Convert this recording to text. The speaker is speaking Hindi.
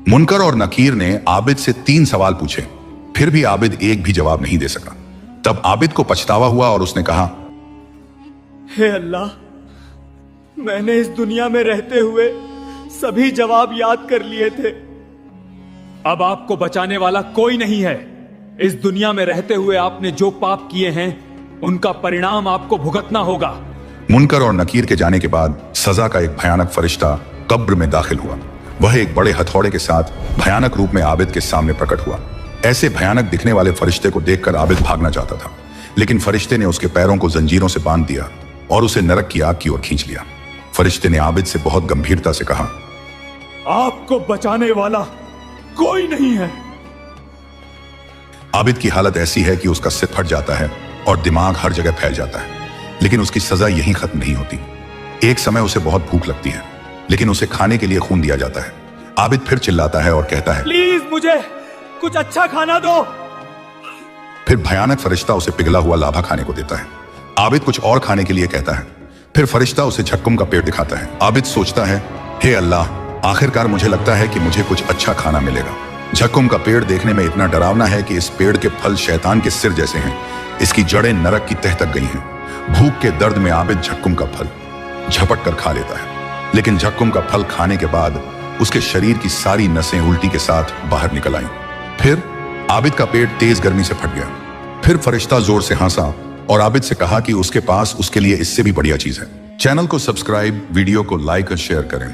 मुनकर और नकीर ने आबिद से 3 सवाल पूछे, फिर भी आबिद एक भी जवाब नहीं दे सका। तब आबिद को पछतावा हुआ और उसने कहा, हे अल्लाह, मैंने इस दुनिया में रहते हुए सभी जवाब याद कर लिए थे। अब आपको बचाने वाला कोई नहीं है। इस दुनिया में रहते हुए आपने जो पाप किए हैं उनका परिणाम आपको भुगतना होगा। मुनकर और नकीर के जाने के बाद सजा का एक भयानक फरिश्ता कब्र में दाखिल हुआ। वह एक बड़े हथौड़े के साथ भयानक रूप में आबिद के सामने प्रकट हुआ। ऐसे भयानक दिखने वाले फरिश्ते को देखकर आबिद भागना चाहता था, लेकिन फरिश्ते ने उसके पैरों को जंजीरों से बांध दिया और उसे नरक की आग की ओर खींच लिया। फरिश्ते ने आबिद से बहुत गंभीरता से कहा, आपको बचाने वाला कोई नहीं है। आबिद की हालत ऐसी है कि उसका सिर फट जाता है और दिमाग हर जगह फैल जाता है, लेकिन उसकी सजा यहीं खत्म नहीं होती। एक समय उसे बहुत भूख लगती है, लेकिन उसे खाने के लिए खून दिया जाता है। आबिद फिर चिल्लाता है और कहता है, प्लीज मुझे कुछ अच्छा खाना दो। फिर भयानक फरिश्ता उसे पिघला हुआ लाभा खाने को देता है। आबिद कुछ और खाने के लिए कहता है। फिर फरिश्ता उसे झक्कुम का पेड़ दिखाता है। आबिद सोचता है, हे अल्लाह, आखिरकार मुझे लगता है कि मुझे कुछ अच्छा खाना मिलेगा। झक्कुम का पेड़ देखने में इतना डरावना है कि इस पेड़ के फल शैतान के सिर जैसे हैं। इसकी जड़ें नरक की तह तक गई हैं। भूख के दर्द में आबिद झक्कुम का फल झपट कर खा लेता है, लेकिन झक्कुम का फल खाने के बाद उसके शरीर की सारी नसें उल्टी के साथ बाहर निकल आईं। फिर आबिद का पेट तेज गर्मी से फट गया। फिर फरिश्ता जोर से हंसा और आबिद से कहा कि उसके पास उसके लिए इससे भी बढ़िया चीज है। चैनल को सब्सक्राइब, वीडियो को लाइक और शेयर करें।